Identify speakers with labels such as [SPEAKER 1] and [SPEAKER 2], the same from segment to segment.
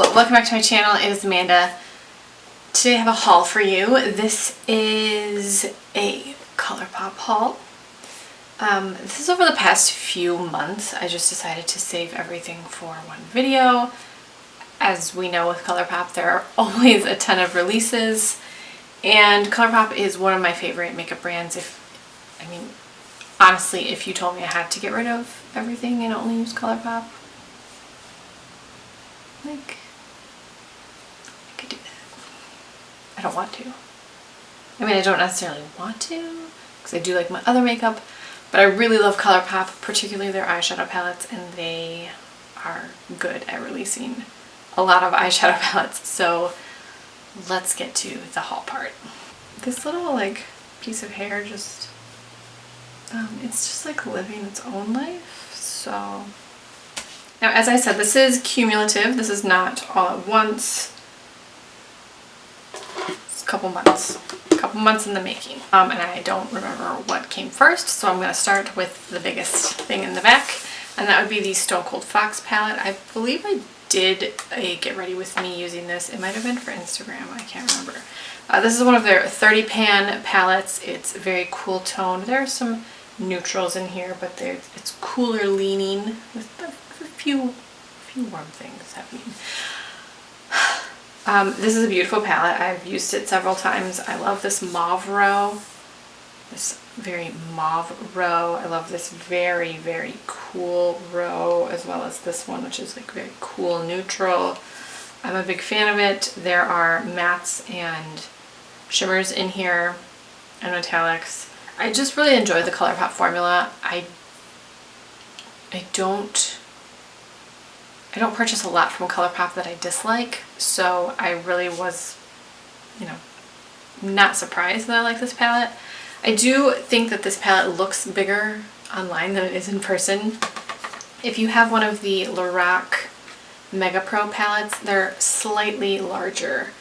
[SPEAKER 1] welcome back to my channel. It is Amanda. Today I have a haul for you. This is a ColourPop haul. This is over the past few months. I just decided to save everything for one video. As we know with ColourPop, there are always a ton of releases, and ColourPop is one of my favorite makeup brands. Honestly, if you told me I had to get rid of everything and only use ColourPop, like, I could do that. I don't want to. I don't necessarily want to, because I do like my other makeup, but I really love ColourPop, particularly their eyeshadow palettes, and they are good at releasing a lot of eyeshadow palettes. So let's get to the haul part. This little like piece of hair just, it's just like living its own life. So now, as I said, this is cumulative. This is not all at once. It's a couple months in the making. And I don't remember what came first, so I'm going to start with the biggest thing in the back, and that would be the Stone Cold Fox palette. I believe I did a get ready with me using this. It might have been for Instagram, I can't remember. This is one of their 30 pan palettes. It's very cool toned. There are some neutrals in here, but it's cooler leaning with a few warm things happening. This is a beautiful palette. I've used it several times. I love this mauve row, this very mauve row. I love this very, very cool row, as well as this one, which is like very cool neutral. I'm a big fan of it. There are mattes and shimmers in here and metallics. I just really enjoy the ColourPop formula. I don't purchase a lot from ColourPop that I dislike, so I really was, not surprised that I like this palette. I do think that this palette looks bigger online than it is in person. If you have one of the Lorac Mega Pro palettes, they're slightly larger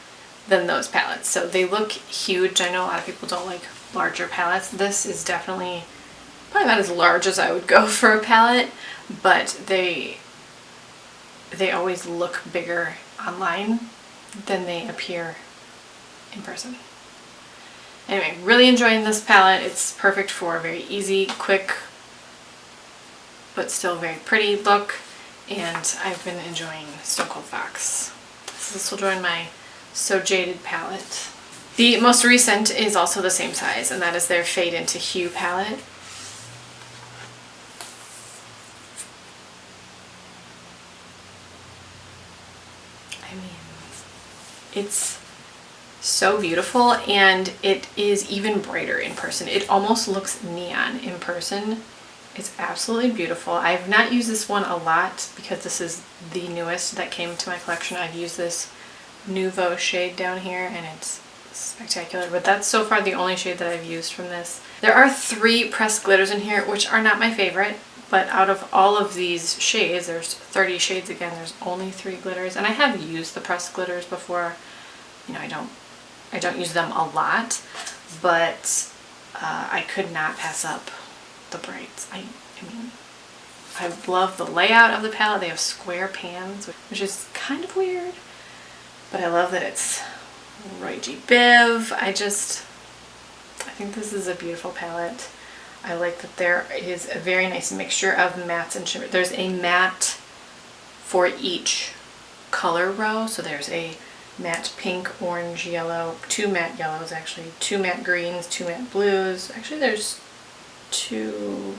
[SPEAKER 1] than those palettes, so they look huge. I know a lot of people don't like larger palettes. This is definitely probably not as large as I would go for a palette, but they always look bigger online than they appear in person. Anyway, really enjoying this palette. It's perfect for a very easy, quick, but still very pretty look, and I've been enjoying Stone Cold Fox. So this will join my So Jaded palette. The most recent is also the same size, and that is their Fade into Hue palette. It's so beautiful, and it is even brighter in person. It almost looks neon in person. It's absolutely beautiful. I've not used this one a lot because this is the newest that came to my collection. I've used this Nouveau shade down here, and it's spectacular, but that's so far the only shade that I've used from this. There are 3 pressed glitters in here, which are not my favorite, but out of all of these shades, there's 30 shades again, there's only 3 glitters, and I have used the pressed glitters before. I don't use them a lot, but I could not pass up the brights. I love the layout of the palette. They have square pans, which is kind of weird, but I love that it's Roy G. Biv. I think this is a beautiful palette. I like that there is a very nice mixture of mattes and shimmer. There's a matte for each color row, so there's a matte pink, orange, yellow, 2 matte yellows actually, 2 matte greens, 2 matte blues. Actually there's 2.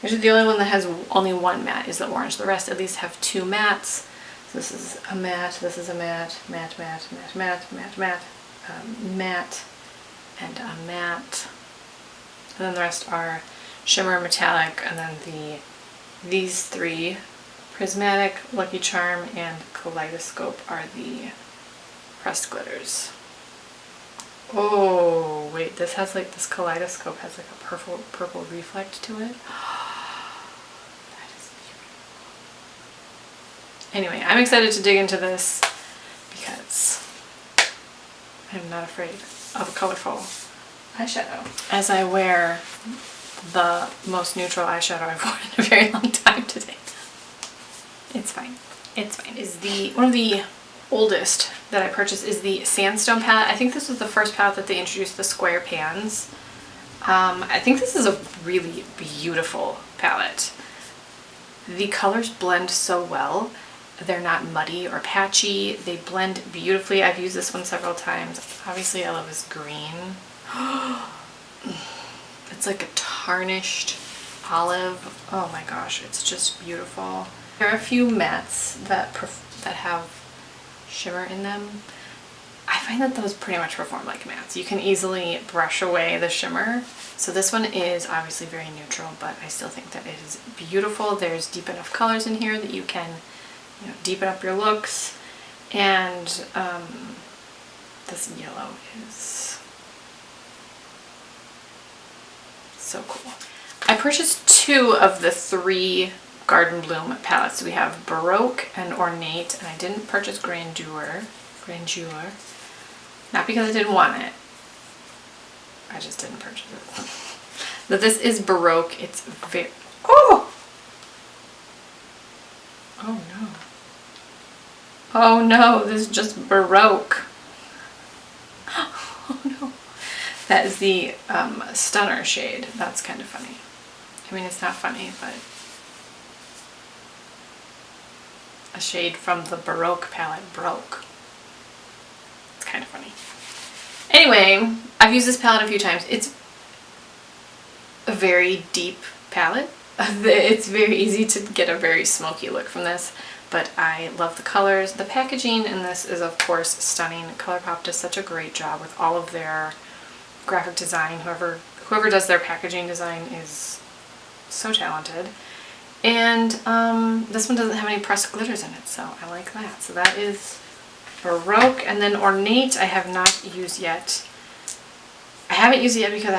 [SPEAKER 1] Actually the only one that has only 1 matte is the orange. The rest at least have 2 mattes. So this is a matte, this is a matte, matte, matte, matte, matte, matte, matte, matte, and a matte. And then the rest are shimmer, metallic, and then these 3, Prismatic, Lucky Charm, and Kaleidoscope, are the pressed glitters. Oh, wait, this Kaleidoscope has like a purple reflect to it. That is beautiful. Anyway, I'm excited to dig into this because I'm not afraid of a colorful eyeshadow. As I wear the most neutral eyeshadow I've worn in a very long time today. It's fine. It's fine. One of the oldest that I purchased is the Sandstone Pad. I think this was the first palette that they introduced the square pans. I think this is a really beautiful palette. The colors blend so well. They're not muddy or patchy. They blend beautifully. I've used this one several times. Obviously I love this green. It's like a tarnished olive. Oh my gosh, it's just beautiful. There are a few mattes that have shimmer in them. I find that those pretty much perform like mattes. You can easily brush away the shimmer. So this one is obviously very neutral, but I still think that it is beautiful. There's deep enough colors in here that you can, you know, deepen up your looks. And this yellow is so cool. I purchased 2 of the 3 Garden Bloom palettes. We have Baroque and Ornate, and I didn't purchase Grandeur. Not because I didn't want it. I just didn't purchase it. But this is Baroque. It's very... Oh! Oh no. Oh no, this is just Baroque. Oh no. That is the Stunner shade. That's kind of funny. I mean, it's not funny, but a shade from the Baroque palette broke. It's kind of funny. Anyway, I've used this palette a few times. It's a very deep palette. It's very easy to get a very smoky look from this, but I love the colors. The packaging in this is of course stunning. ColourPop does such a great job with all of their graphic design. Whoever does their packaging design is so talented. And this one doesn't have any pressed glitters in it, so I like that. So that is Baroque. And then Ornate I have not used yet. I haven't used it yet because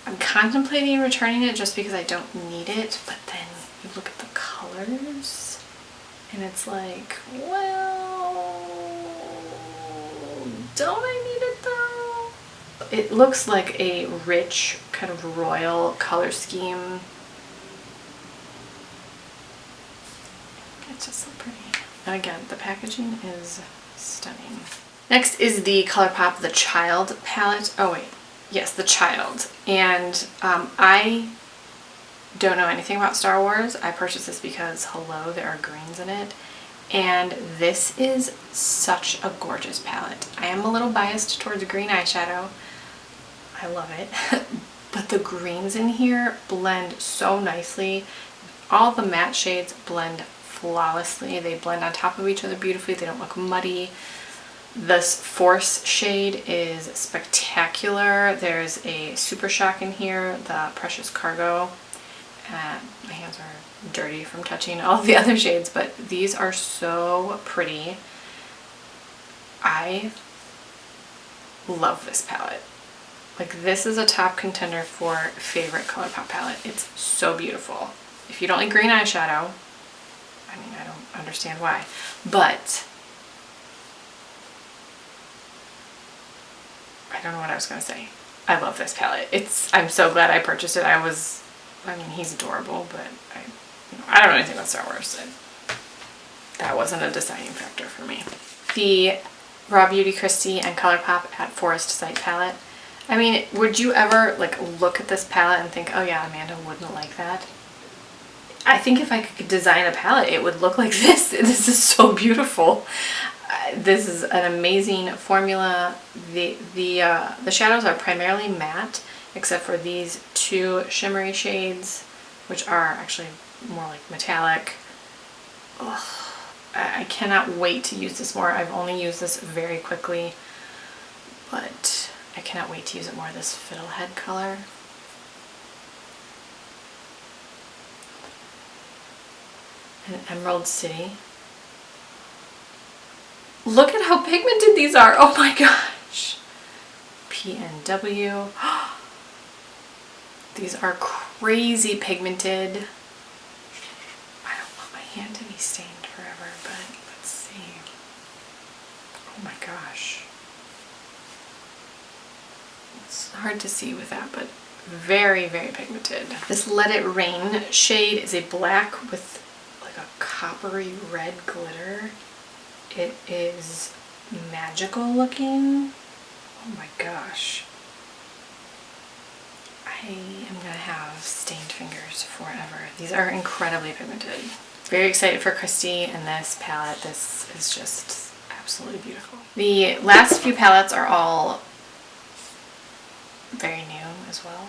[SPEAKER 1] I'm contemplating returning it just because I don't need it, but then you look at the colors and it's like, well, don't I need it though? It looks like a rich kind of royal color scheme. It's just so pretty. And again, the packaging is stunning. Next is the ColourPop The Child palette. Oh wait, yes, The Child. And I don't know anything about Star Wars. I purchased this because, hello, there are greens in it. And this is such a gorgeous palette. I am a little biased towards green eyeshadow. I love it. But the greens in here blend so nicely. All the matte shades blend flawlessly. They blend on top of each other beautifully. They don't look muddy. This Force shade is spectacular. There's a Super Shock in here, the Precious Cargo. My hands are dirty from touching all the other shades, but these are so pretty. I love this palette. Like, this is a top contender for favorite ColourPop palette. It's so beautiful. If you don't like green eyeshadow, I mean, I don't understand why, but I don't know what I was going to say. I love this palette. I'm so glad I purchased it. I mean, he's adorable, but I don't know anything about Star Wars, so that wasn't a deciding factor for me. The Raw Beauty Christie and ColourPop at Forest Sight palette. I mean, would you ever like look at this palette and think, oh yeah, Amanda wouldn't like that? I think if I could design a palette, it would look like this. This is so beautiful. This is an amazing formula. The shadows are primarily matte, except for these 2 shimmery shades, which are actually more like metallic. Ugh. I cannot wait to use this more. I've only used this very quickly, but I cannot wait to use it more. This fiddlehead color. And Emerald City. Look at how pigmented these are. Oh my gosh. PNW. These are crazy pigmented. I don't want my hand to be stained forever, but let's see. Oh my gosh. It's hard to see with that, but very, very pigmented. This Let It Rain shade is a black with like a coppery red glitter. It is magical looking. Oh my gosh. I am gonna have stained fingers forever. These are incredibly pigmented. Very excited for Christy and this palette. This is just absolutely beautiful. The last few palettes are all very new as well.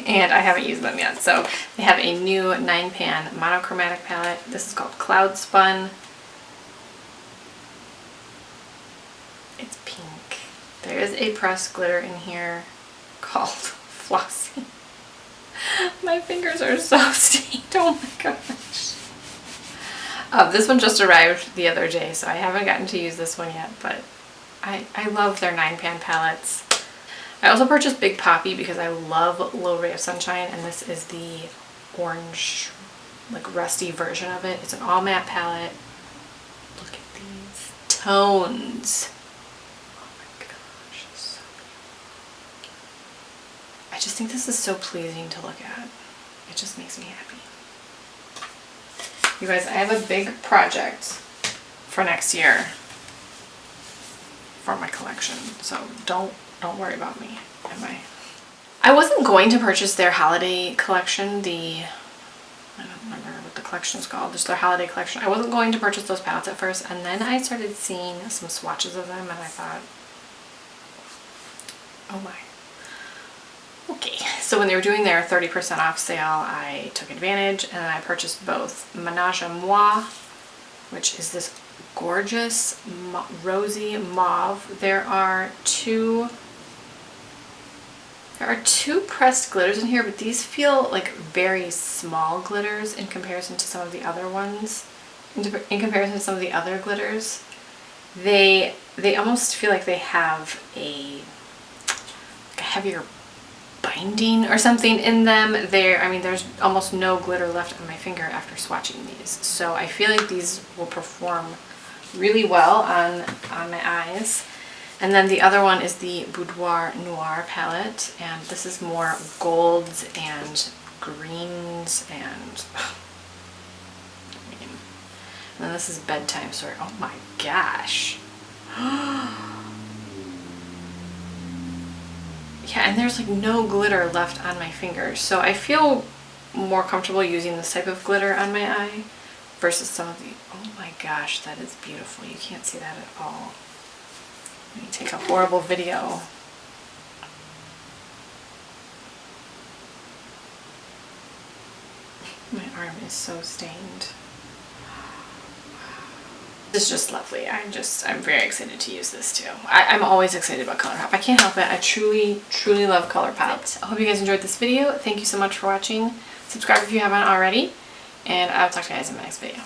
[SPEAKER 1] And I haven't used them yet. So they have a new 9-pan monochromatic palette. This is called Cloud Spun. It's pink. There is a pressed glitter in here called Flossy. My fingers are so stained. Oh my gosh. This one just arrived the other day, so I haven't gotten to use this one yet, but I love their 9-pan palettes. I also purchased Big Poppy because I love Low Ray of Sunshine, and this is the orange, like rusty version of it. It's an all matte palette. Look at these tones. Oh my gosh, it's so beautiful. I just think this is so pleasing to look at. It just makes me happy. You guys, I have a big project for next year for my collection, so don't worry about me, am I wasn't going to purchase their holiday collection, I don't remember what the collection is called, just their holiday collection. I wasn't going to purchase those palettes at first, and then I started seeing some swatches of them, and I thought, oh my. Okay, so when they were doing their 30% off sale, I took advantage, and I purchased both Menage a Moi, which is this gorgeous rosy mauve. There are two pressed glitters in here, but these feel like very small glitters in comparison to some of the other ones. In comparison to some of the other glitters, they almost feel like they have a heavier binding or something in them. I mean, there's almost no glitter left on my finger after swatching these, so I feel like these will perform really well on my eyes. And then the other one is the Boudoir Noir palette, and this is more golds and greens and then this is Bedtime Story. Oh my gosh. Yeah, and there's like no glitter left on my fingers, so I feel more comfortable using this type of glitter on my eye versus some of the, oh my gosh, that is beautiful. You can't see that at all. Let me take a horrible video. My arm is so stained. This is just lovely. I'm very excited to use this too. I'm always excited about ColourPop. I can't help it. I truly love ColourPop. I hope you guys enjoyed this video. Thank you so much for watching. Subscribe if you haven't already, and I'll talk to you guys in my next video.